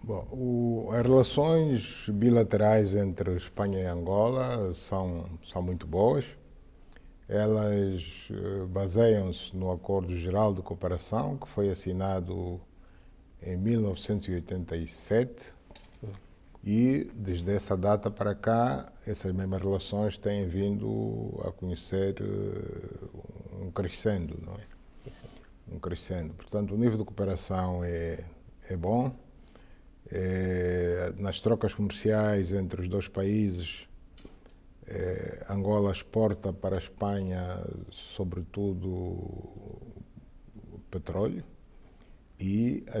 Bom, as relações bilaterais entre Espanha e Angola são muito boas. Elas baseiam-se no Acordo Geral de Cooperação, que foi assinado em 1987, e desde essa data para cá, essas mesmas relações têm vindo a conhecer um crescendo, não é? Um crescendo. Portanto, o nível de cooperação é bom. Nas trocas comerciais entre os dois países, Angola exporta para a Espanha, sobretudo, petróleo, e a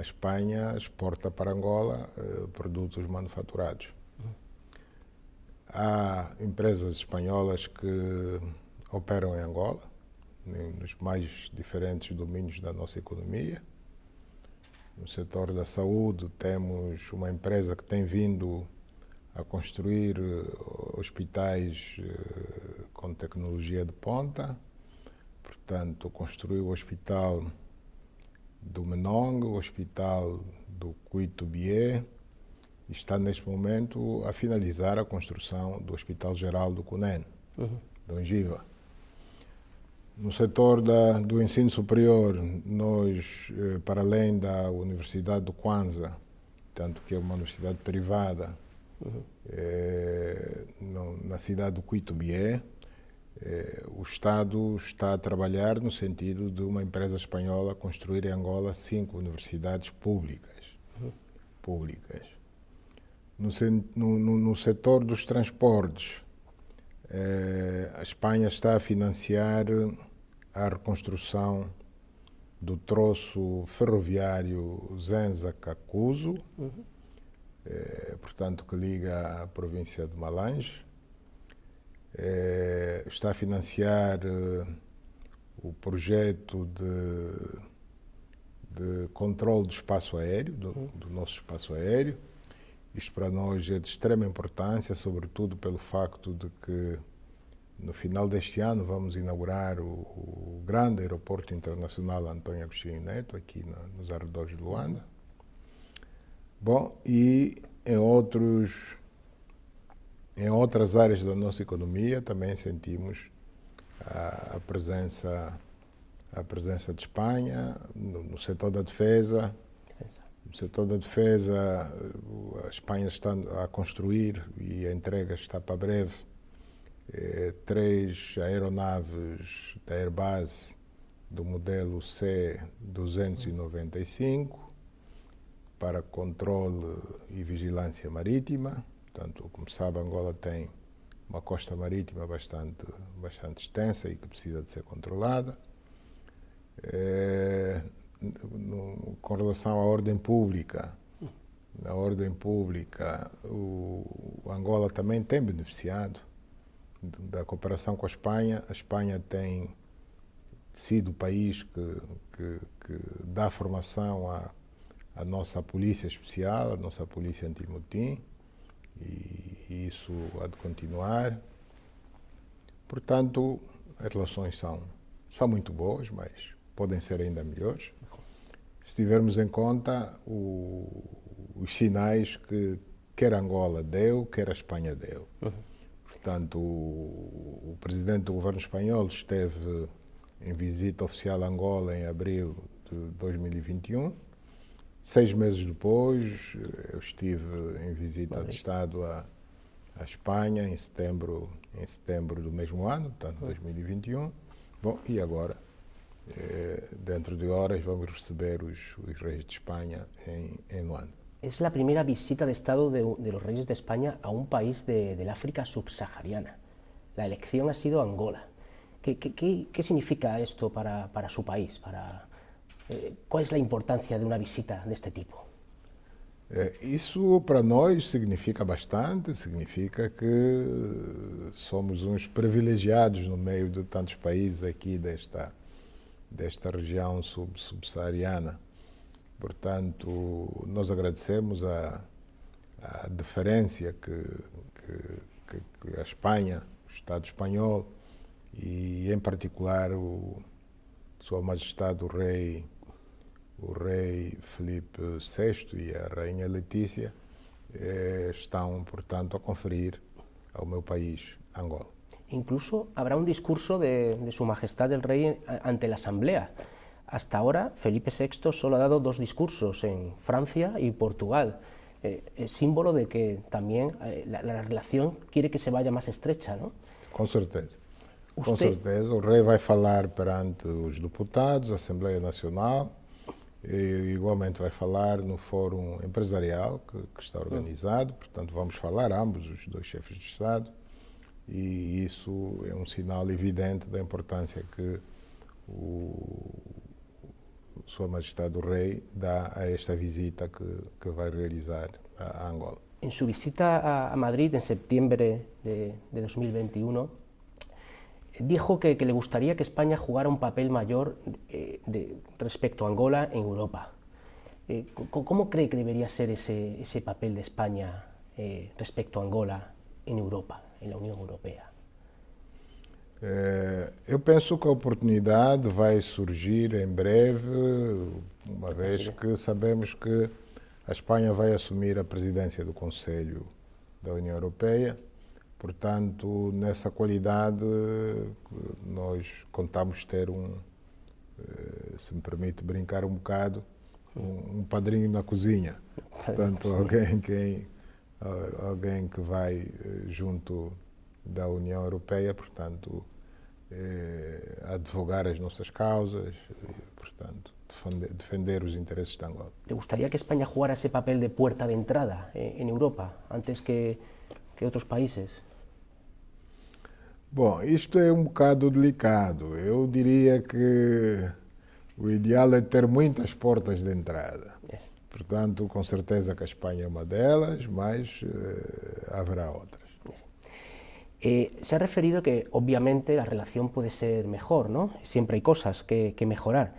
Espanha exporta para Angola produtos manufaturados. Há empresas espanholas que operam em Angola, nos mais diferentes domínios da nossa economia. No setor da saúde, temos uma empresa que tem vindo a construir hospitais com tecnologia de ponta. Portanto, construiu o hospital do Menong, o hospital do Cuito-Bié, e está neste momento a finalizar a construção do Hospital Geral do Cunene, de Ongiva. No setor do ensino superior, nós, para além da Universidade do Kwanza, tanto que é uma universidade privada, na cidade do Cuito-Bié, o Estado está a trabalhar no sentido de uma empresa espanhola construir em Angola 5 universidades públicas. No setor dos transportes, a Espanha está a financiar a reconstrução do troço ferroviário Zenza-Cacuzo, portanto, que liga a província de Malange. Está a financiar o projeto de controle do espaço aéreo, do nosso espaço aéreo. Isto para nós é de extrema importância, sobretudo pelo facto de que no final deste ano vamos inaugurar o grande aeroporto internacional António Agostinho Neto, aqui nos arredores de Luanda. Bom, e em outras áreas da nossa economia também sentimos a presença de Espanha no setor da defesa. No setor da defesa, a Espanha está a construir e a entrega está para breve 3 aeronaves da Airbus do modelo C-295 para controle e vigilância marítima. Portanto, como sabe, Angola tem uma costa marítima bastante extensa e que precisa de ser controlada. Com relação à ordem pública, na ordem pública, o Angola também tem beneficiado da cooperação com a Espanha. A Espanha tem sido o país que dá formação à nossa polícia especial, à nossa polícia antimotim, e isso há de continuar. Portanto, as relações são muito boas, mas podem ser ainda melhores, se tivermos em conta os sinais que quer Angola deu, quer a Espanha deu. Portanto, o presidente do governo espanhol esteve em visita oficial a Angola em abril de 2021. 6 meses depois, eu estive em visita de Estado à Espanha em setembro do mesmo ano, portanto 2021. Bom, e agora, dentro de horas, vamos receber os reis de Espanha em Luanda. Es la primera visita de Estado de los reyes de España a un país del África subsahariana. La elección ha sido Angola. ¿Qué significa esto para su país? ¿Cuál es la importancia de una visita de este tipo? Isso para nós significa bastante, significa que somos uns privilegiados no meio de tantos países aqui desta região subsaariana. Portanto, nós agradecemos a deferência que a Espanha, o Estado espanhol e, em particular, Sua Majestade o Rei o rei Felipe VI e a rainha Letícia estão, portanto, a conferir ao meu país, Angola. Incluso habrá un discurso de Su Majestad el Rey ante la Asamblea. Hasta ahora, Felipe VI solo ha dado 2 discursos en Francia y Portugal. Es símbolo de que también la relación quiere que se vaya más estrecha, ¿no? Com certeza. Com Usted- certeza. O rei vai falar perante os deputados, a Assembleia Nacional, e igualmente vai falar no Fórum Empresarial que está organizado. Portanto, vamos falar ambos, os 2 chefes de Estado, e isso é um sinal evidente da importância que Sua Majestade o Rei dá a esta visita que vai realizar a Angola. En su visita a Madrid en septiembre de 2021, dijo que le gustaría que España jugara un papel mayor respecto a Angola en Europa. ¿Cómo cree que debería ser ese papel de España respecto a Angola en Europa, en la Unión Europea? Eu penso que a oportunidade vai surgir em breve, uma vez que sabemos que a Espanha vai assumir a presidência do Conselho da União Europeia. Portanto, nessa qualidade, nós contamos ter se me permite brincar um bocado, um padrinho na cozinha. Portanto, alguém que vai junto da União Europeia, portanto, advogar as nossas causas, portanto, defender os interesses de Angola. ¿Le gustaría que España jugara ese papel de puerta de entrada en Europa antes que otros países? Bom, isto é um bocado delicado. Eu diria que o ideal é ter muitas portas de entrada. Portanto, com certeza que a Espanha é uma delas, mas haverá outras. Se ha referido que obviamente la relación puede ser mejor, ¿no? Siempre hay cosas que mejorar.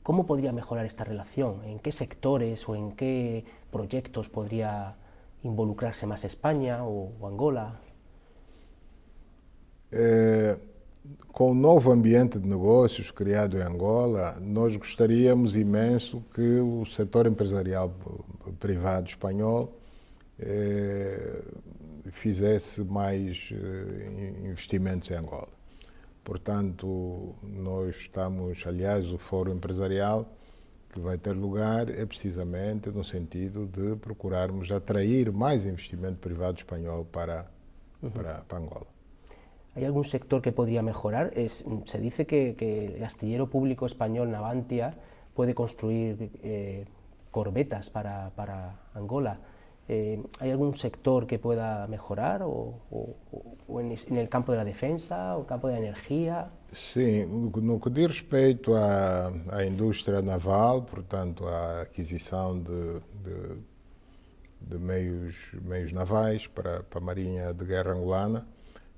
¿Cómo podría mejorar esta relación? ¿En qué sectores o en qué proyectos podría involucrarse más España o Angola? Com o novo ambiente de negócios criado em Angola, nós gostaríamos imenso que o setor empresarial privado espanhol fizesse mais investimentos em Angola. Portanto, nós estamos, aliás, o Fórum Empresarial que vai ter lugar é precisamente no sentido de procurarmos atrair mais investimento privado espanhol para Angola. ¿Hay algún sector que podría mejorar? Se dice que el astillero público español Navantia puede construir corbetas para Angola. ¿Hay algún sector que pueda mejorar o en el campo de la defensa o el campo de la energía? Sim, no que diz respeito à indústria naval, portanto, à aquisição de meios navais para a Marinha de Guerra angolana,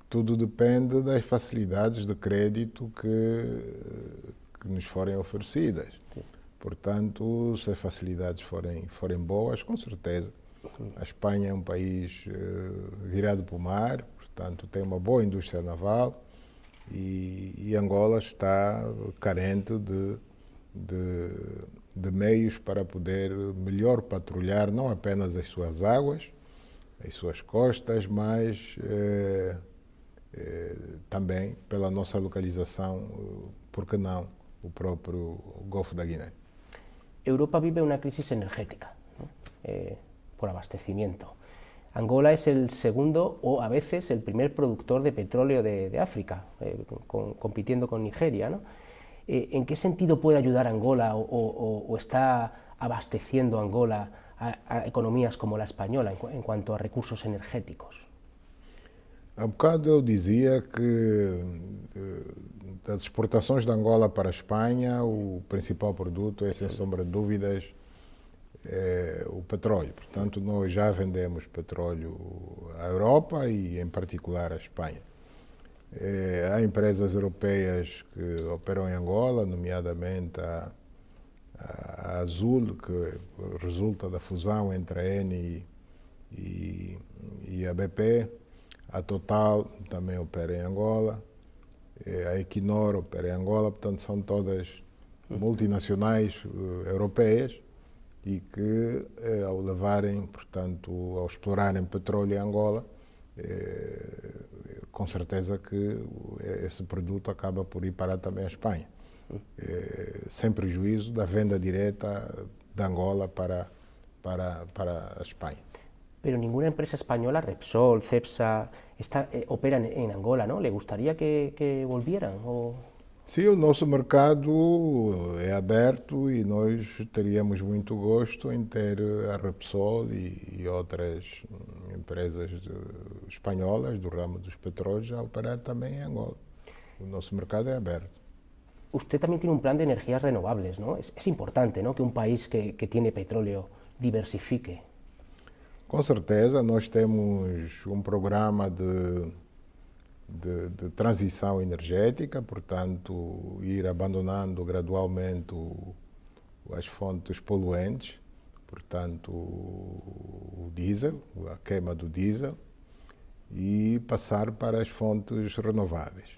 tudo depende das facilidades de crédito que nos forem oferecidas. Portanto, se as facilidades forem boas, com certeza. A Espanha é um país virado para o mar, portanto, tem uma boa indústria naval e Angola está carente de meios para poder melhor patrulhar não apenas as suas águas, as suas costas, mas também pela nossa localização, por que não, o próprio Golfo da Guiné. Europa vive una crisis energética, ¿no? Por abastecimiento. Angola es el segundo o a veces el primer productor de petróleo de África, compitiendo con Nigeria, ¿no? ¿En qué sentido puede ayudar Angola o está abasteciendo Angola a economías como la española en cuanto a recursos energéticos? Há bocado eu dizia que das exportações de Angola para a Espanha, o principal produto é, sem sombra de dúvidas, o petróleo. Portanto, nós já vendemos petróleo à Europa e, em particular, à Espanha. Há empresas europeias que operam em Angola, nomeadamente a Azul, que resulta da fusão entre a Eni e a BP. A Total também opera em Angola, a Equinor opera em Angola, portanto são todas multinacionais europeias e que, ao levarem, portanto, ao explorarem petróleo em Angola, com certeza que esse produto acaba por ir parar também à Espanha, sem prejuízo da venda direta de Angola para a Espanha. Pero ninguna empresa española, Repsol, Cepsa, operan en Angola, ¿no? ¿Le gustaría que volvieran? Sim, o nosso mercado é aberto e nós teríamos muito gosto em ter a Repsol e outras empresas espanholas do ramo dos petróleos a operar também em Angola. O nosso mercado é aberto. Usted también tiene un plan de energías renovables, ¿no? Es importante, ¿no?, que un país que tiene petróleo diversifique. Com certeza, nós temos um programa de transição energética, portanto, ir abandonando gradualmente as fontes poluentes, portanto, o diesel, a queima do diesel, e passar para as fontes renováveis.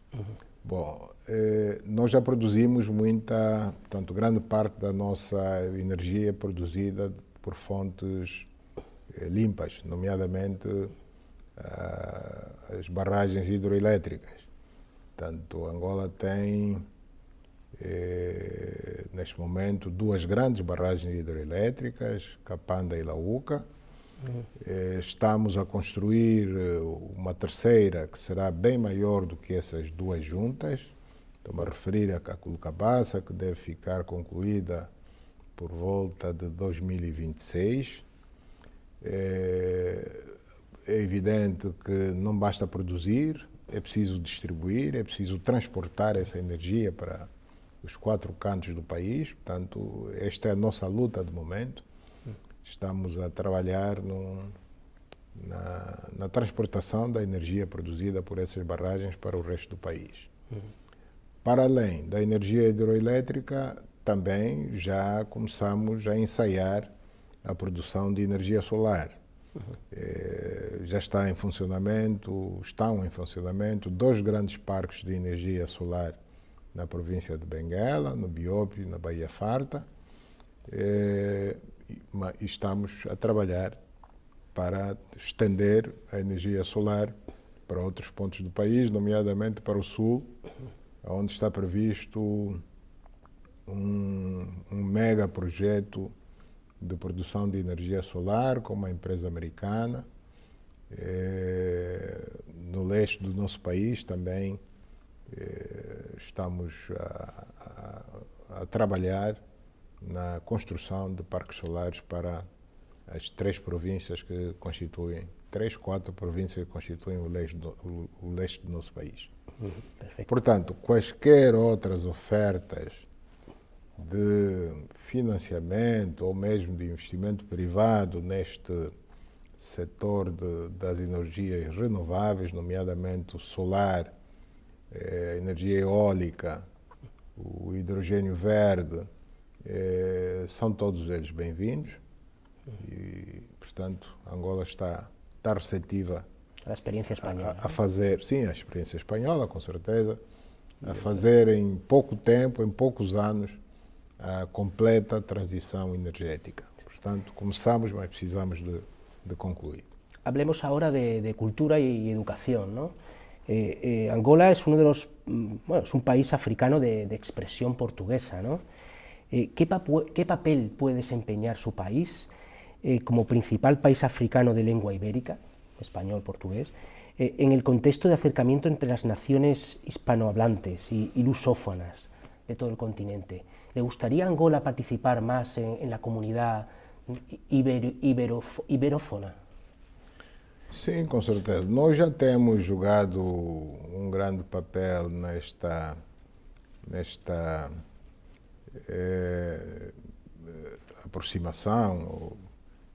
Bom, nós já produzimos portanto, grande parte da nossa energia é produzida por fontes limpas, nomeadamente as barragens hidroelétricas. Portanto, Angola tem, neste momento, duas grandes barragens hidroelétricas, Capanda e Lauca. Estamos a construir uma terceira, que será bem maior do que essas duas juntas. Estou-me a referir a Caculucabaça, que deve ficar concluída por volta de 2026. É evidente que não basta produzir, é preciso distribuir, é preciso transportar essa energia para os quatro cantos do país. Portanto, esta é a nossa luta de momento. Estamos a trabalhar na transportação da energia produzida por essas barragens para o resto do país. Para além da energia hidroelétrica, também já começamos a ensaiar a produção de energia solar. Já estão em funcionamento dois grandes parques de energia solar na província de Benguela, no Biópio e na Baía Farta. Estamos a trabalhar para estender a energia solar para outros pontos do país, nomeadamente para o sul, onde está previsto um mega projeto de produção de energia solar com uma empresa americana. No leste do nosso país também estamos a trabalhar na construção de parques solares para as quatro províncias que constituem o leste do nosso país. Perfeito. Portanto, quaisquer outras ofertas de financiamento ou mesmo de investimento privado neste setor das energias renováveis, nomeadamente o solar, a energia eólica, o hidrogênio verde, são todos eles bem-vindos e, portanto, Angola está receptiva A experiência espanhola. a fazer, sim, a experiência espanhola, com certeza, a fazer em pouco tempo, em poucos anos, a completa transição energética. Portanto, começamos, mas precisamos de concluir. Hablemos ahora de cultura y educación, ¿no? Angola es uno de los, bueno, es un país africano de expresión portuguesa, ¿no? ¿Qué papel puede desempeñar su país como principal país africano de lengua ibérica, español, portugués, en el contexto de acercamiento entre las naciones hispanohablantes y lusófonas de todo el continente? ¿Le gustaría a Angola participar más en la comunidad iberófona? Sim, com certeza. Nós já temos jogado um grande papel nesta aproximação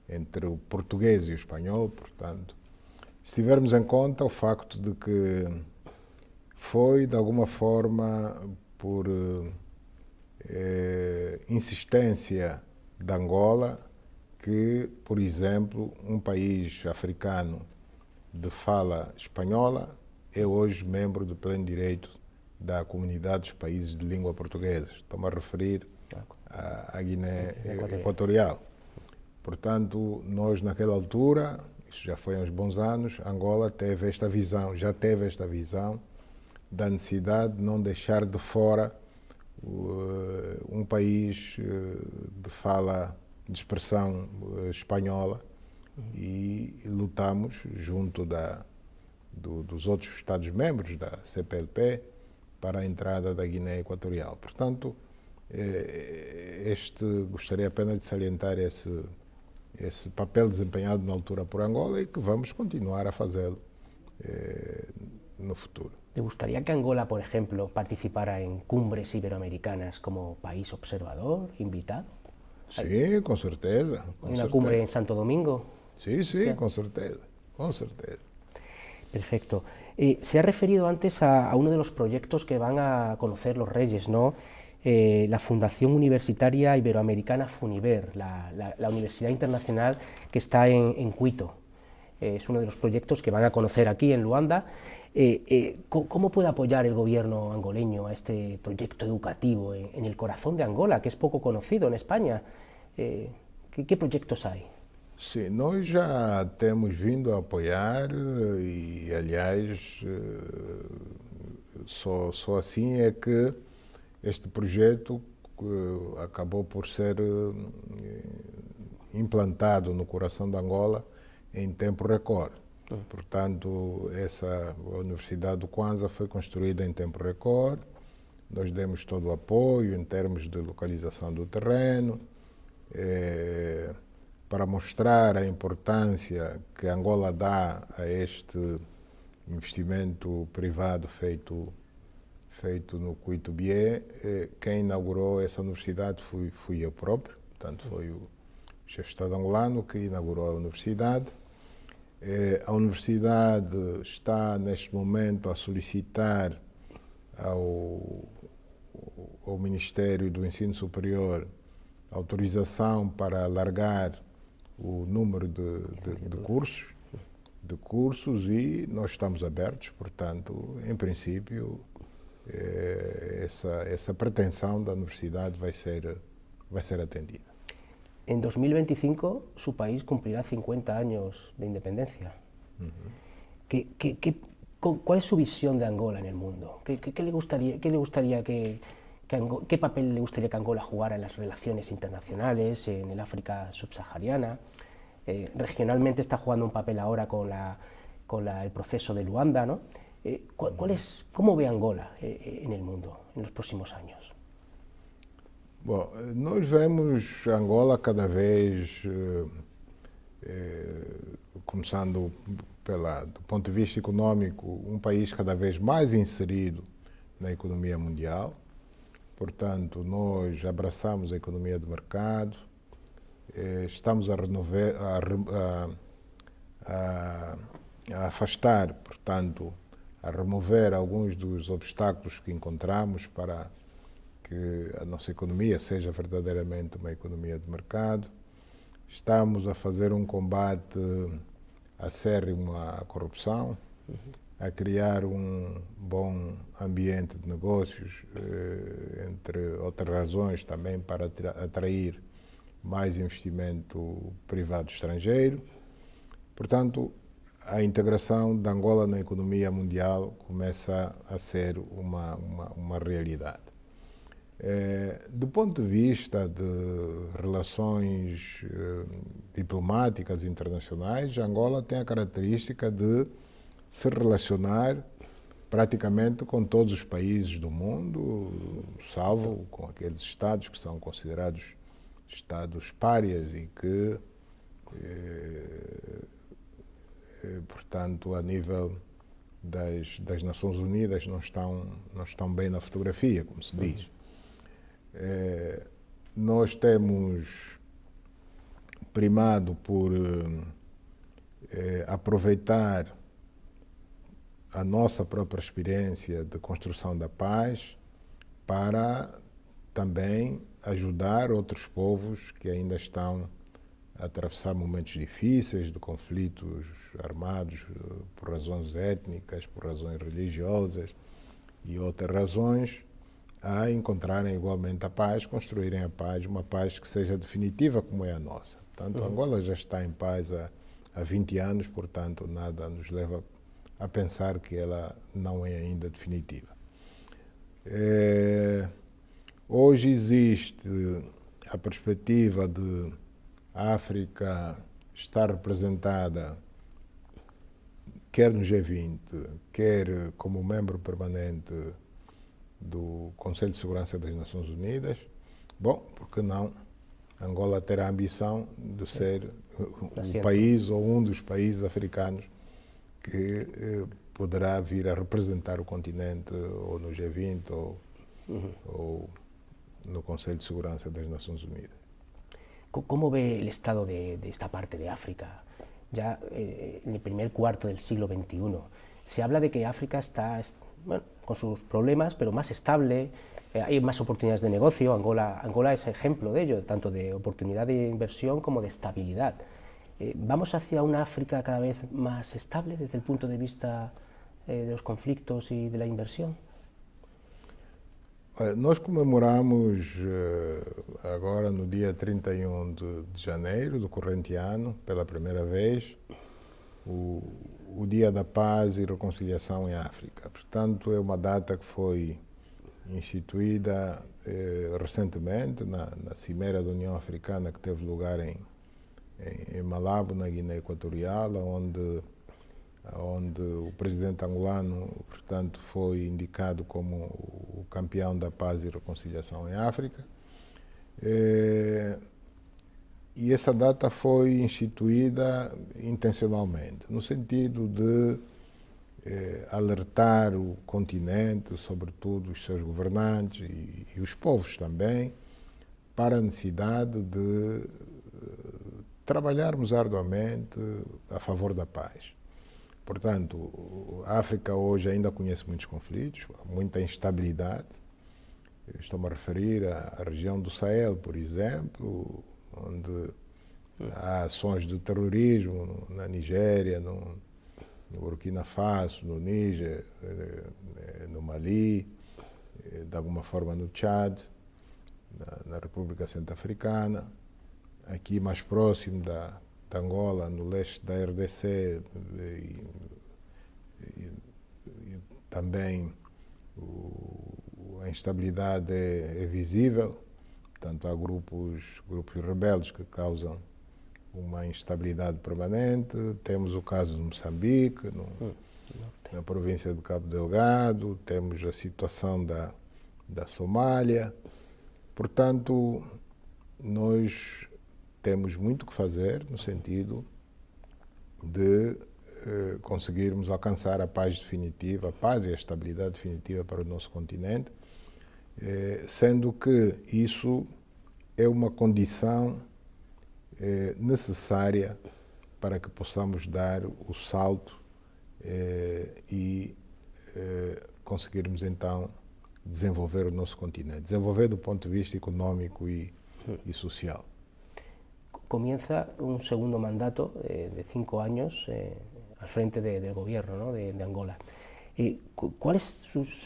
entre o português e o espanhol, portanto, se tivermos em conta o facto de que foi, de alguma forma, por insistência de Angola, que, por exemplo, um país africano de fala espanhola é hoje membro de pleno direito da comunidade dos países de língua portuguesa. Estou-me a referir à Guiné Equatorial. Portanto, nós naquela altura, isso já foi há uns bons anos, Angola teve esta visão, já teve esta visão da necessidade de não deixar de fora um país de fala, de expressão espanhola, e lutamos junto dos outros Estados-membros da CPLP para a entrada da Guiné Equatorial. Portanto, gostaria apenas de salientar esse papel desempenhado na altura por Angola e que vamos continuar a fazê-lo no futuro. ¿Te gustaría que Angola, por ejemplo, participara en cumbres iberoamericanas como país observador, invitado? Sí, con certeza. ¿Hay una cumbre en Santo Domingo? Sí, sí, con certeza, con certeza. Perfecto. Se ha referido antes a uno de los proyectos que van a conocer los Reyes, ¿no? La Fundación Universitaria Iberoamericana FUNIBER, la universidad internacional que está en Quito. Es uno de los proyectos que van a conocer aquí en Luanda. ¿Cómo puede apoyar el gobierno angoleño a este proyecto educativo en el corazón de Angola, que es poco conocido en España? ¿Qué proyectos hay? Sim, nós já temos vindo a apoiar e, aliás, só assim é que este projeto acabou por ser implantado no coração de Angola em tempo recorde. Portanto, a Universidade do Kwanza foi construída em tempo recorde, nós demos todo o apoio em termos de localização do terreno, para mostrar a importância que Angola dá a este investimento privado feito no Quito-Bié. Quem inaugurou essa universidade fui eu próprio, portanto foi o chefe de Estado angolano que inaugurou a universidade. A universidade está neste momento a solicitar ao Ministério do Ensino Superior autorização para alargar o número de cursos e nós estamos abertos, portanto, em princípio, essa pretensão da universidade vai ser atendida. En 2025 su país cumplirá 50 años de independencia. ¿Cuál es su visión de Angola en el mundo? ¿Qué papel le gustaría que Angola jugara en las relaciones internacionales, en el África subsahariana? Regionalmente está jugando un papel ahora con el proceso de Luanda, ¿no? ¿Cómo ve Angola en el mundo en los próximos años? Bom, nós vemos Angola cada vez, começando do ponto de vista econômico, um país cada vez mais inserido na economia mundial. Portanto, nós abraçamos a economia de mercado, estamos a afastar, portanto, a remover alguns dos obstáculos que encontramos para que a nossa economia seja verdadeiramente uma economia de mercado. Estamos a fazer um combate acérrimo à corrupção, a criar um bom ambiente de negócios, entre outras razões também para atrair mais investimento privado estrangeiro. Portanto, a integração de Angola na economia mundial começa a ser uma realidade. Do ponto de vista de relações diplomáticas internacionais, Angola tem a característica de se relacionar praticamente com todos os países do mundo, salvo com aqueles estados que são considerados estados párias e que, portanto, a nível das Nações Unidas não estão bem na fotografia, como se diz. Nós temos primado por aproveitar a nossa própria experiência de construção da paz para também ajudar outros povos que ainda estão a atravessar momentos difíceis de conflitos armados por razões étnicas, por razões religiosas e outras razões, a encontrarem igualmente a paz, construírem a paz, uma paz que seja definitiva como é a nossa. Portanto, Angola já está em paz há 20 anos, portanto, nada nos leva a pensar que ela não é ainda definitiva. Hoje existe a perspectiva de a África estar representada quer no G20, quer como membro permanente do Conselho de Segurança das Nações Unidas. Bom, por que não Angola ter a ambição de ser o país ou um dos países africanos que poderá vir a representar o continente ou no G20 ou no Conselho de Segurança das Nações Unidas. ¿Cómo ve el estado de esta parte de África? Ya en el primer cuarto del siglo XXI se habla de que África está, bueno, con sus problemas, pero más estable, hay más oportunidades de negocio. Angola es ejemplo de ello, tanto de oportunidad de inversión como de estabilidad. ¿Vamos hacia una África cada vez más estable desde el punto de vista de los conflictos y de la inversión? Nós comemoramos agora no dia 31 de janeiro do corrente ano, pela primeira vez, o Dia da Paz e Reconciliação em África. Portanto, é uma data que foi instituída recentemente na Cimeira da União Africana, que teve lugar em Malabo, na Guiné Equatorial, onde o presidente angolano, portanto, foi indicado como o campeão da paz e reconciliação em África. E essa data foi instituída intencionalmente, no sentido de alertar o continente, sobretudo os seus governantes e os povos também, para a necessidade de trabalharmos arduamente a favor da paz. Portanto, a África hoje ainda conhece muitos conflitos, muita instabilidade. Estou-me a referir à região do Sahel, por exemplo, onde há ações de terrorismo na Nigéria, no Burkina Faso, no Níger, no Mali, de alguma forma no Tchad, na República Centro-Africana, aqui mais próximo da Angola, no leste da RDC, e também a instabilidade é visível. Portanto, há grupos rebeldes que causam uma instabilidade permanente. Temos o caso de Moçambique, na província de Cabo Delgado, temos a situação da Somália. Portanto, nós temos muito que fazer no sentido de conseguirmos alcançar a paz definitiva, a paz e a estabilidade definitiva para o nosso continente, sendo que isso é uma condição necessária para que possamos dar o salto e conseguirmos então desenvolver o nosso continente, desenvolver do ponto de vista económico e social. Comienza un segundo mandato de 5 años al frente del gobierno, ¿no?, de Angola. ¿Cuáles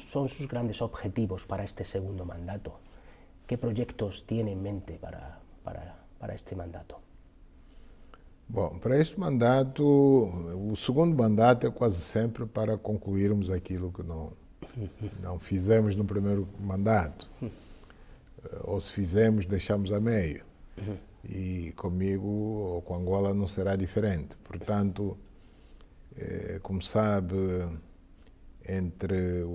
son sus grandes objetivos para este segundo mandato? ¿Qué proyectos tiene en mente para este mandato? Bom, para este mandato, o segundo mandato é quase sempre para concluirmos aquilo que não fizemos no primeiro mandato. Ou se fizemos, deixamos a meio. E comigo ou com Angola não será diferente. Portanto, como sabe, entre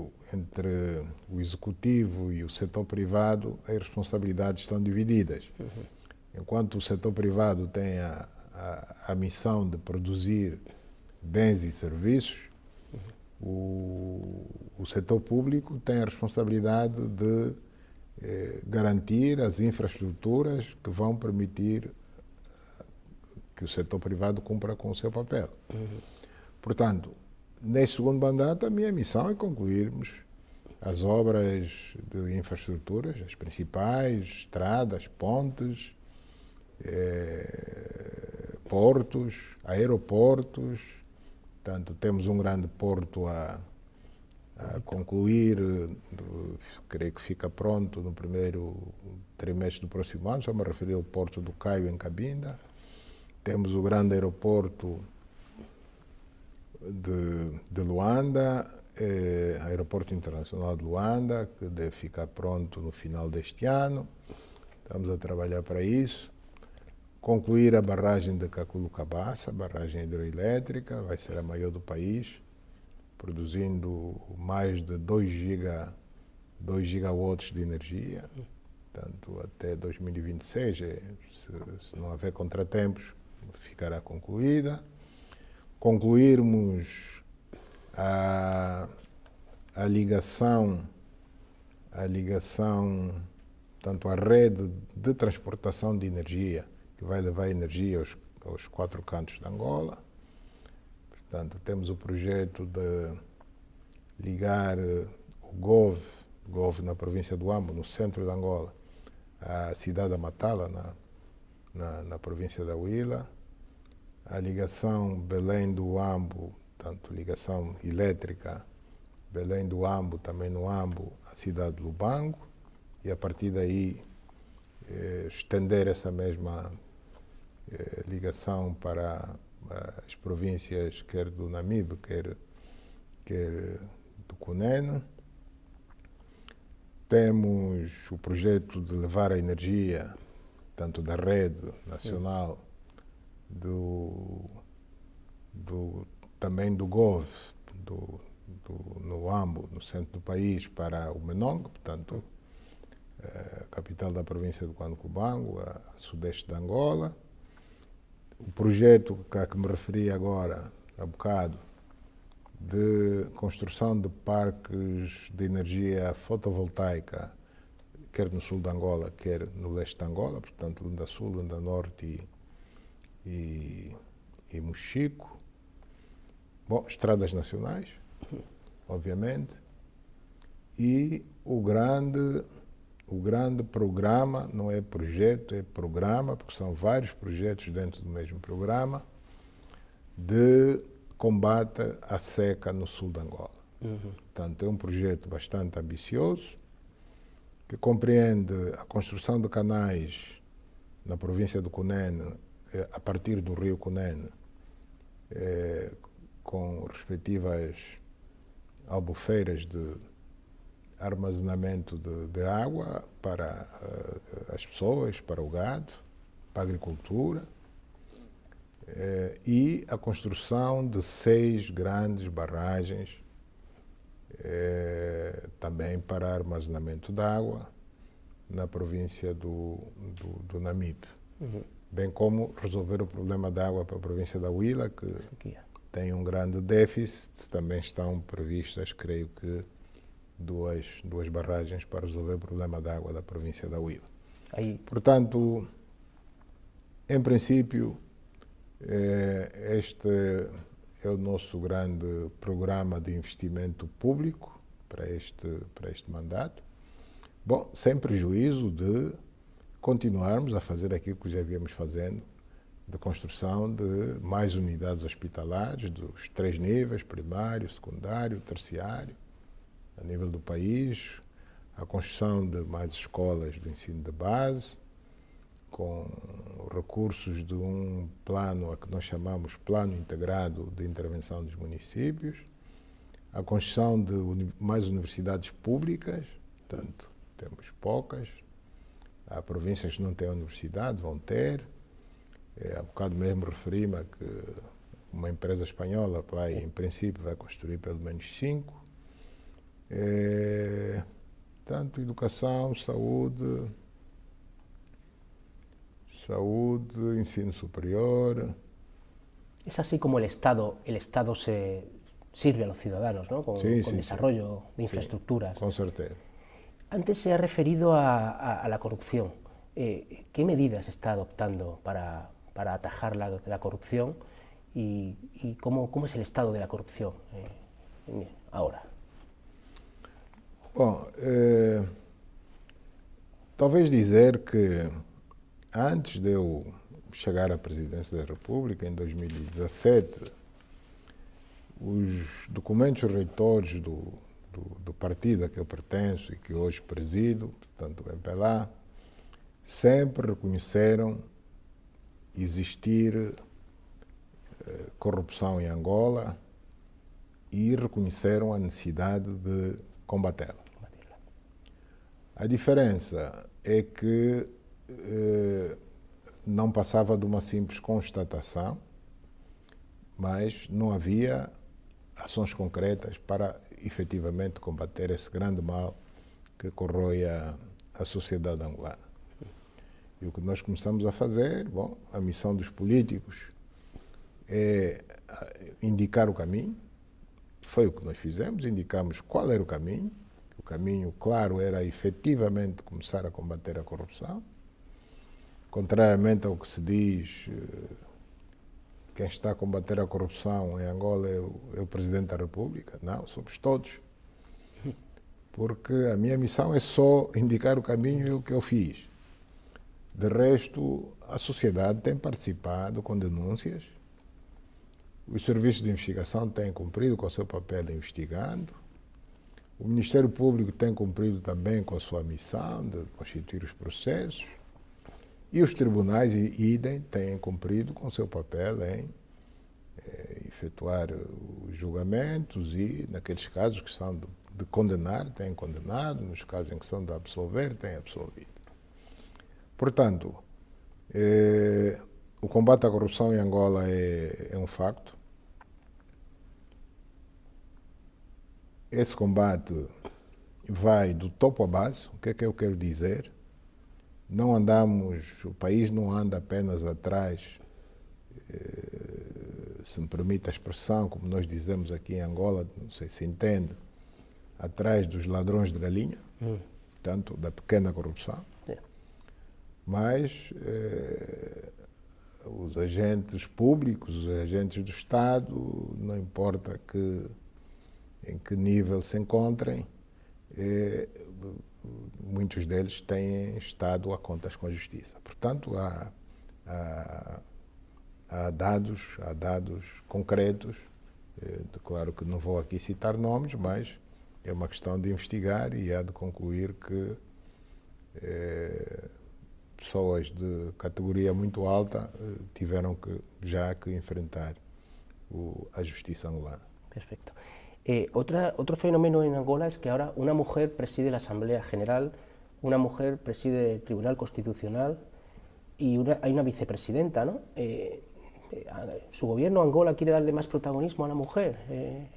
o executivo e o setor privado, as responsabilidades estão divididas. Enquanto o setor privado tem a missão de produzir bens e serviços, o setor público tem a responsabilidade de garantir as infraestruturas que vão permitir que o setor privado cumpra com o seu papel. Portanto, neste segundo mandato, a minha missão é concluirmos as obras de infraestruturas, as principais, estradas, pontes, portos, aeroportos. Portanto, temos um grande porto a concluir, creio que fica pronto no primeiro trimestre do próximo ano. Só me referi ao Porto do Caio, em Cabinda. Temos o grande aeroporto de Luanda, Aeroporto Internacional de Luanda, que deve ficar pronto no final deste ano. Estamos a trabalhar para isso. Concluir a barragem de Caculu-Cabaça, barragem hidroelétrica, vai ser a maior do país, produzindo mais de 2 gigawatts de energia. Portanto, até 2026, se não houver contratempos, ficará concluída. Concluirmos a ligação, tanto a rede de transportação de energia, que vai levar energia aos 4 cantos de Angola. Portanto, temos o projeto de ligar o GOV na província do Ambo, no centro de Angola, à cidade de Matala, na província da Huila. A ligação Belém do Ambo, tanto ligação elétrica, Belém do Ambo, também no Ambo, à cidade de Lubango, e a partir daí estender essa mesma ligação para as províncias, quer do Namibe, quer do Cunene. Temos o projeto de levar a energia, tanto da rede nacional, também do GOV, no Ambo, no centro do país, para o Menong, portanto, a capital da província do Cubango, a sudeste de Angola. O projeto a que me referi agora, há bocado, de construção de parques de energia fotovoltaica, quer no sul de Angola, quer no leste de Angola, portanto, Lunda Sul, Lunda Norte e Mochico. Bom, estradas nacionais, obviamente, e o grande programa, não é projeto, é programa, porque são vários projetos dentro do mesmo programa, de combate à seca no sul de Angola. Portanto, é um projeto bastante ambicioso, que compreende a construção de canais na província do Cunene, a partir do rio Cunene, com respectivas albufeiras de armazenamento de água para as pessoas, para o gado, para a agricultura, e a construção de 6 grandes barragens também para armazenamento de água na província do Namibe. Bem como resolver o problema da água para a província da Huila, que tem um grande déficit. Também estão previstas, creio que, duas barragens para resolver o problema da água da província da Huila. Portanto, em princípio, este é o nosso grande programa de investimento público para este mandato. Bom, sem prejuízo de continuarmos a fazer aquilo que já viemos fazendo, de construção de mais unidades hospitalares, dos 3 níveis, primário, secundário, terciário, a nível do país, a construção de mais escolas do ensino de base, com recursos de um plano a que nós chamamos Plano Integrado de Intervenção dos Municípios, a construção de mais universidades públicas, portanto, temos poucas. Há províncias que não têm universidade, vão ter. Há bocado mesmo referi-me a que uma empresa espanhola em princípio, vai construir pelo menos 5. Tanto educação, saúde, ensino superior. Es así como el Estado se sirve a los ciudadanos, ¿no? Con desarrollo de infraestructuras. Sí, con certeza. Antes se ha referido a la corrupción. ¿Qué medidas está adoptando para atajar la corrupción y cómo es el estado de la corrupción ahora? Bom, talvez dizer que antes de eu chegar à presidência da República, em 2017, os documentos reitores do do partido a que eu pertenço e que hoje presido, portanto o MPLA, sempre reconheceram existir corrupção em Angola e reconheceram a necessidade de combatê-la. A diferença é que não passava de uma simples constatação, mas não havia ações concretas para efetivamente combater esse grande mal que corrói a sociedade angolana. E o que nós começamos a fazer, bom, a missão dos políticos é indicar o caminho. Foi o que nós fizemos, indicamos qual era o caminho. O caminho, claro, era efetivamente começar a combater a corrupção. Contrariamente ao que se diz, quem está a combater a corrupção em Angola é o Presidente da República. Não, somos todos. Porque a minha missão é só indicar o caminho e o que eu fiz. De resto, a sociedade tem participado com denúncias. Os serviços de investigação têm cumprido com o seu papel investigando. O Ministério Público tem cumprido também com a sua missão de constituir os processos. E os tribunais, idem, têm cumprido com o seu papel em efetuar os julgamentos e, naqueles casos que são de condenar, têm condenado, nos casos em que são de absolver, têm absolvido. Portanto, o combate à corrupção em Angola é um facto. Esse combate vai do topo à base. O que é que eu quero dizer? Não andamos, o país não anda apenas atrás, se me permite a expressão, como nós dizemos aqui em Angola, não sei se entende, atrás dos ladrões de galinha, tanto da pequena corrupção, mas os agentes públicos, os agentes do Estado, não importa em que nível se encontrem, muitos deles têm estado a contas com a justiça. Portanto, há dados concretos, claro que não vou aqui citar nomes, mas é uma questão de investigar e há de concluir que pessoas de categoria muito alta tiveram que enfrentar a justiça angolana. Perfecto. Otro fenómeno en Angola es que ahora una mujer preside la Asamblea General, una mujer preside el Tribunal Constitucional y hay una vicepresidenta, ¿no? ¿Su gobierno, Angola, quiere darle más protagonismo a la mujer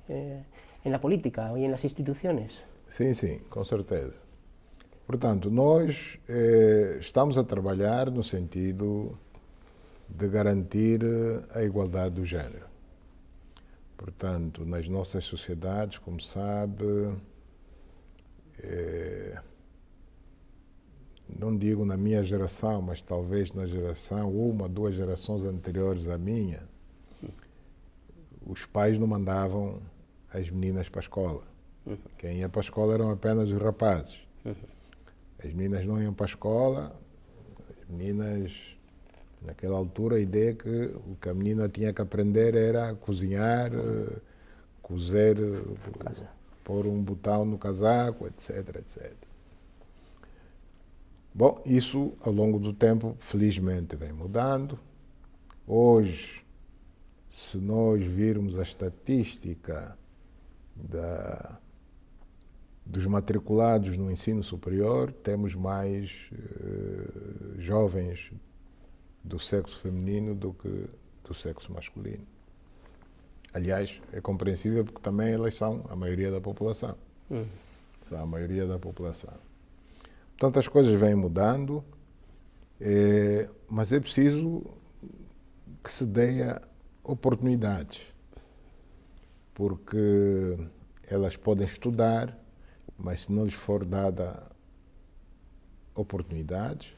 en la política y en las instituciones? Sim, com certeza. Portanto, nós estamos a trabalhar no sentido de garantir a igualdade do género. Portanto, nas nossas sociedades, como sabe, não digo na minha geração, mas talvez na geração, duas gerações anteriores à minha, os pais não mandavam as meninas para a escola. Quem ia para a escola eram apenas os rapazes. As meninas não iam para a escola, as meninas, naquela altura, a ideia que o que a menina tinha que aprender era cozinhar, cozer, pôr um botão no casaco, etc, etc. Bom, isso ao longo do tempo, felizmente, vem mudando. Hoje, se nós virmos a estatística dos matriculados no ensino superior, temos mais jovens do sexo feminino do que do sexo masculino. Aliás, é compreensível porque também elas são a maioria da população. São a maioria da população. Portanto, as coisas vêm mudando, mas é preciso que se dê oportunidades, porque elas podem estudar, mas se não lhes for dada oportunidades,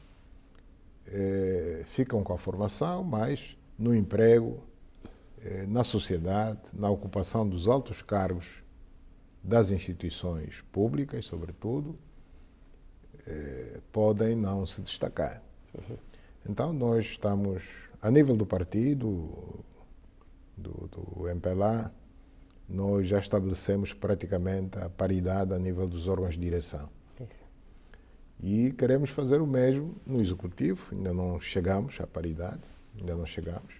ficam com a formação, mas no emprego, na sociedade, na ocupação dos altos cargos das instituições públicas, sobretudo, podem não se destacar. Então, nós estamos, a nível do partido, do MPLA, nós já estabelecemos praticamente a paridade a nível dos órgãos de direção. E queremos fazer o mesmo no Executivo, ainda não chegamos à paridade, ainda não chegamos.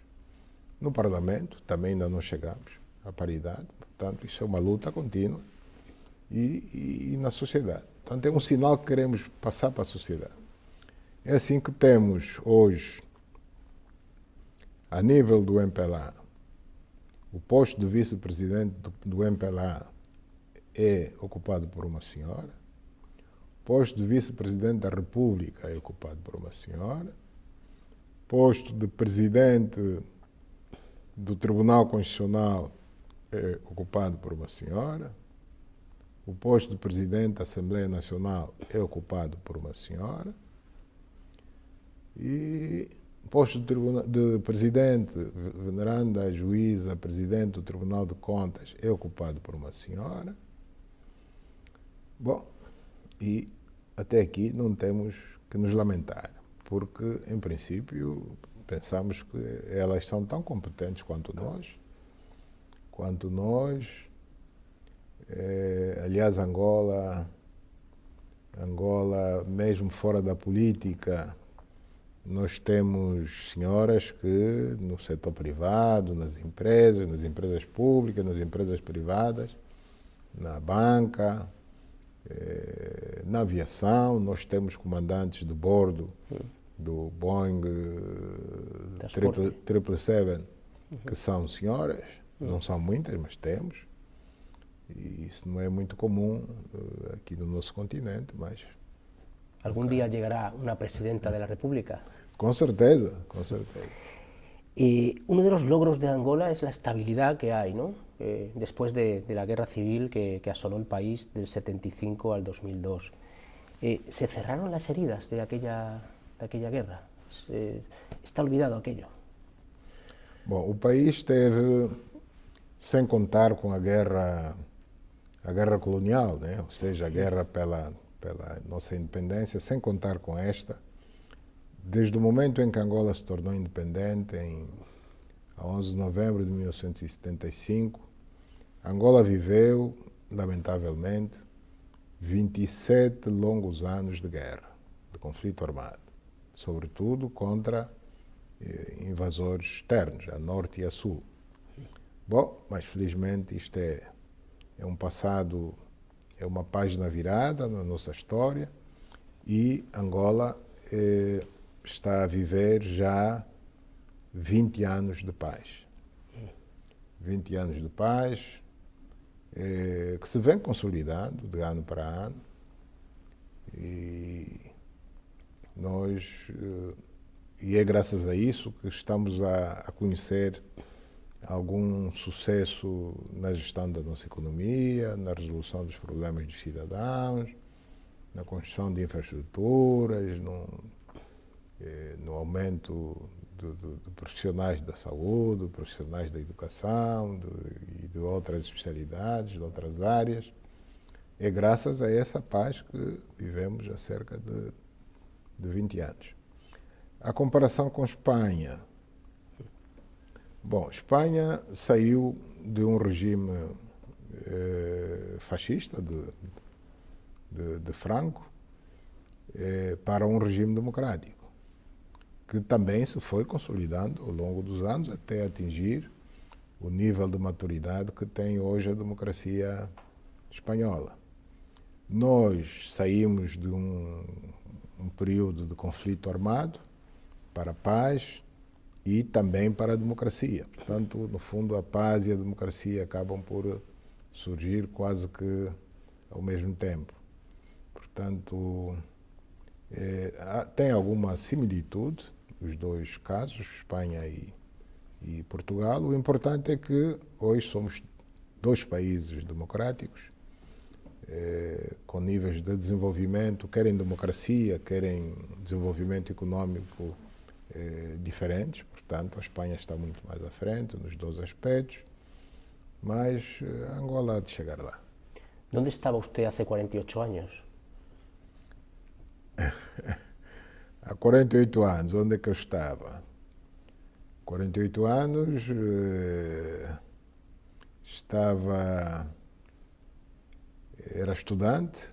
No Parlamento também ainda não chegamos à paridade, portanto isso é uma luta contínua e na sociedade. Portanto é um sinal que queremos passar para a sociedade. É assim que temos hoje, a nível do MPLA, o posto de vice-presidente do MPLA é ocupado por uma senhora. O posto de vice-presidente da República é ocupado por uma senhora. O posto de presidente do Tribunal Constitucional é ocupado por uma senhora. O posto de presidente da Assembleia Nacional é ocupado por uma senhora. E o posto de presidente, veneranda juíza, presidente do Tribunal de Contas é ocupado por uma senhora. Bom, e até aqui não temos que nos lamentar, porque, em princípio, pensamos que elas são tão competentes quanto nós. Aliás, Angola, mesmo fora da política, nós temos senhoras que no setor privado, nas empresas públicas, nas empresas privadas, na banca, na aviação, nós temos comandantes de bordo do Boeing 777, que são senhoras, não são muitas, mas temos. E isso não é muito comum aqui no nosso continente, mas... ¿Algún día llegará una presidenta de la República? Con certeza, con certeza. Uno de los logros de Angola es la estabilidad que hay, ¿no? Después de la guerra civil que asoló el país del 75 al 2002. ¿Se cerraron las heridas de aquella guerra? ¿Está olvidado aquello? Bom, o país esteve, sem contar com a guerra colonial, né? Ou seja, a guerra pela nossa independência, sem contar com esta, desde o momento em que Angola se tornou independente, a 11 de novembro de 1975, Angola viveu, lamentavelmente, 27 longos anos de guerra, de conflito armado, sobretudo contra invasores externos, a norte e a sul. Bom, mas felizmente isto é um passado, é uma página virada na nossa história e Angola está a viver já 20 anos de paz. 20 anos de paz que se vem consolidando de ano para ano e é graças a isso que estamos a conhecer algum sucesso na gestão da nossa economia, na resolução dos problemas dos cidadãos, na construção de infraestruturas, no aumento de profissionais da saúde, profissionais da educação e de outras especialidades, de outras áreas. É graças a essa paz que vivemos há cerca de 20 anos. A comparação com Espanha. Bom, Espanha saiu de um regime fascista de Franco para um regime democrático, que também se foi consolidando ao longo dos anos até atingir o nível de maturidade que tem hoje a democracia espanhola. Nós saímos de um período de conflito armado para a paz e também para a democracia. Portanto, no fundo, a paz e a democracia acabam por surgir quase que ao mesmo tempo. Portanto, tem alguma similitude os dois casos, Espanha e Portugal. O importante é que hoje somos dois países democráticos, com níveis de desenvolvimento, querem democracia, querem desenvolvimento econômico diferentes. Portanto, a Espanha está muito mais à frente nos dois aspectos, mas Angola há de chegar lá. ¿Dónde estaba usted hace 48 años? Há 48 anos, onde é que eu estava? 48 anos, era estudante,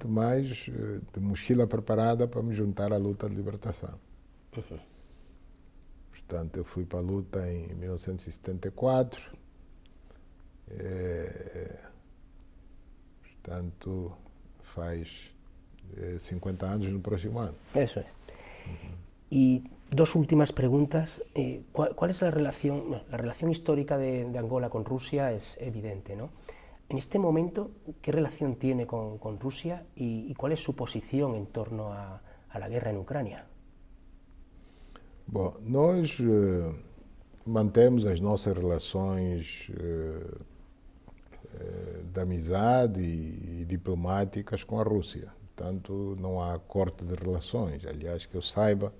mas de mochila preparada para me juntar à luta de libertação. Portanto, eu fui para a luta em 1974. Portanto, faz 50 anos no próximo ano. Eso es. Y dos últimas preguntas. ¿Cuál es la relación? Bueno, la relación histórica de Angola con Rusia es evidente, ¿no? En este momento, ¿qué relación tiene con Rusia y cuál es su posición en torno a la guerra en Ucrânia? Bom, nós mantemos as nossas relações de amizade e diplomáticas com a Rússia. Portanto, não há corte de relações. Aliás, que eu saiba,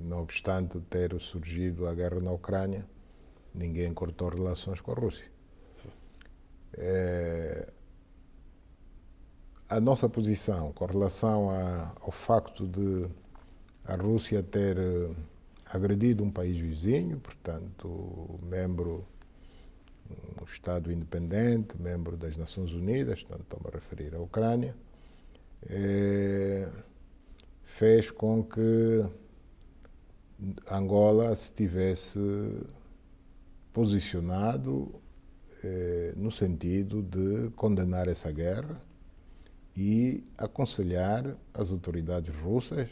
não obstante ter surgido a guerra na Ucrânia, ninguém cortou relações com a Rússia. A nossa posição com relação ao facto de a Rússia ter agredido um país vizinho, portanto, um Estado independente, membro das Nações Unidas, portanto, estou-me a referir à Ucrânia, fez com que Angola se tivesse posicionado no sentido de condenar essa guerra e aconselhar as autoridades russas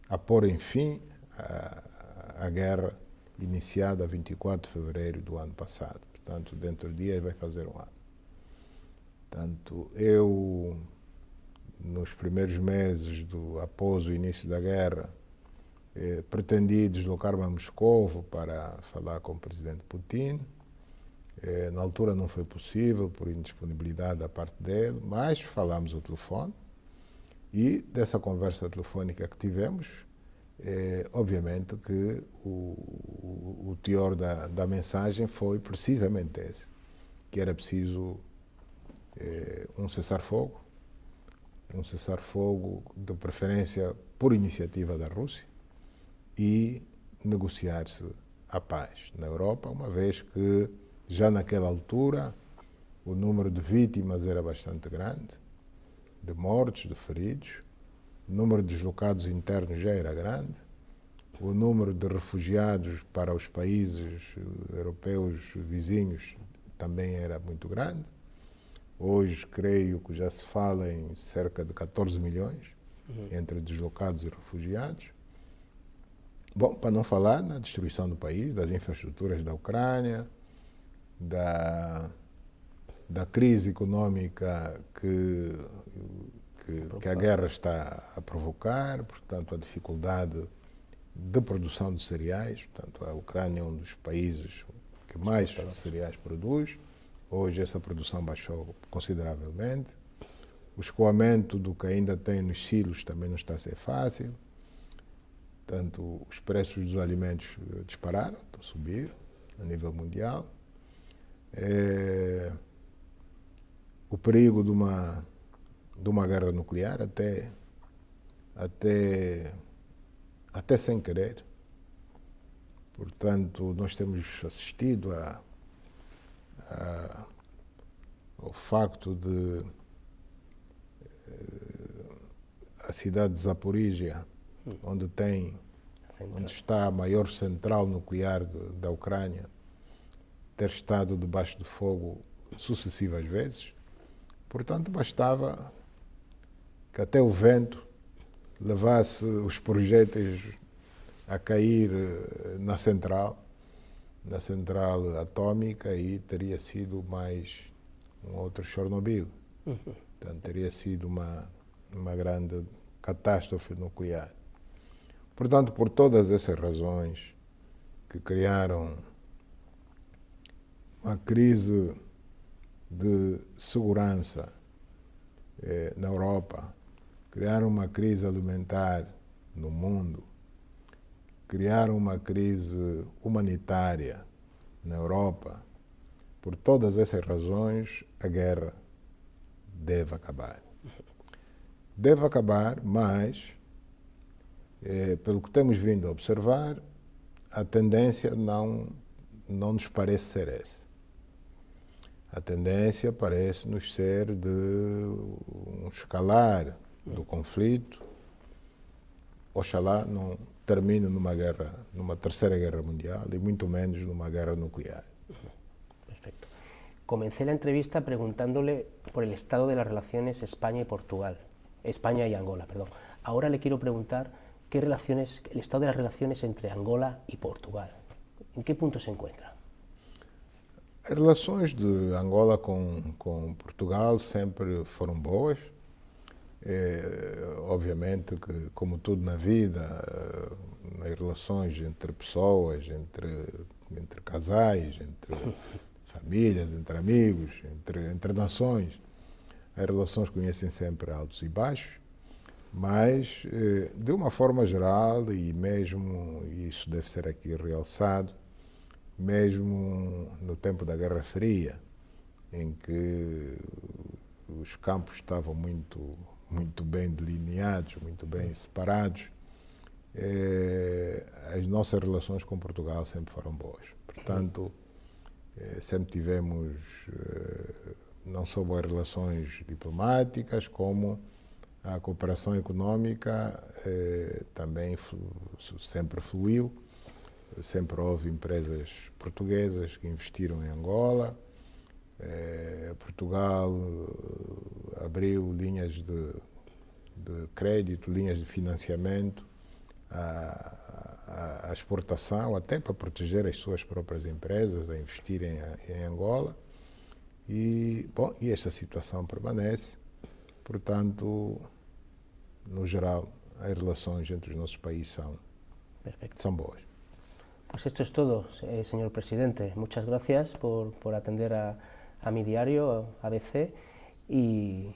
a porem fim à guerra iniciada a 24 de fevereiro do ano passado. Portanto, dentro de dias vai fazer um ano. Portanto, eu, nos primeiros meses após o início da guerra, pretendi deslocar-me a Moscovo para falar com o presidente Putin. Na altura não foi possível, por indisponibilidade da parte dele, mas falámos ao telefone e dessa conversa telefônica que tivemos, obviamente que o teor da mensagem foi precisamente esse, que era preciso um cessar-fogo de preferência por iniciativa da Rússia e negociar-se a paz na Europa, uma vez que já naquela altura o número de vítimas era bastante grande, de mortos, de feridos, o número de deslocados internos já era grande, o número de refugiados para os países europeus vizinhos também era muito grande. Hoje, creio que já se fala em cerca de 14 milhões entre deslocados e refugiados. Bom, para não falar na destruição do país, das infraestruturas da Ucrânia, da crise econômica que a guerra está a provocar, portanto, a dificuldade de produção de cereais. Portanto, a Ucrânia é um dos países que mais cereais produz. Hoje essa produção baixou consideravelmente. O escoamento do que ainda tem nos silos também não está a ser fácil. Portanto, os preços dos alimentos dispararam, estão a subir a nível mundial. O perigo de uma guerra nuclear, até sem querer. Portanto, nós temos assistido ao facto de a cidade de Zaporizhia, onde está a maior central nuclear da Ucrânia, ter estado debaixo de fogo sucessivas vezes. Portanto, bastava que até o vento levasse os projéteis a cair na central atômica e teria sido mais um outro Chernobyl. Portanto, teria sido uma grande catástrofe nuclear. Portanto, por todas essas razões que criaram uma crise de segurança na Europa, criaram uma crise alimentar no mundo, criaram uma crise humanitária na Europa. Por todas essas razões, a guerra deve acabar. Deve acabar, mas, pelo que temos vindo a observar, a tendência não não nos parece ser essa. A tendência parece-nos ser de um escalar do conflito. Oxalá não termine numa guerra, numa terceira guerra mundial y muito menos numa guerra nuclear. Perfecto. Comencé la entrevista preguntándole por el estado de las relaciones España y Portugal, España y Angola, perdón. Ahora le quiero preguntar el estado de las relaciones entre Angola y Portugal. ¿En qué punto se encuentra? As relações de Angola com Portugal sempre foram boas. Obviamente que, como tudo na vida, nas relações entre pessoas, entre casais, entre famílias, entre amigos, entre nações, as relações conhecem sempre altos e baixos, mas, de uma forma geral, e mesmo isso deve ser aqui realçado, mesmo no tempo da Guerra Fria, em que os campos estavam muito bem delineados, muito bem separados, as nossas relações com Portugal sempre foram boas. Portanto, sempre tivemos não só boas relações diplomáticas, como a cooperação econômica também sempre fluiu. Sempre houve empresas portuguesas que investiram em Angola. Portugal abriu linhas de crédito, linhas de financiamento à exportação, até para proteger as suas próprias empresas a investirem em Angola. E esta situação permanece. Portanto, no geral, as relações entre os nossos países são boas. Pues esto es todo, señor presidente. Muchas gracias por atender a mi diario, ABC, y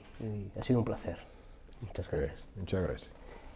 ha sido un placer. Muchas gracias. Muchas gracias.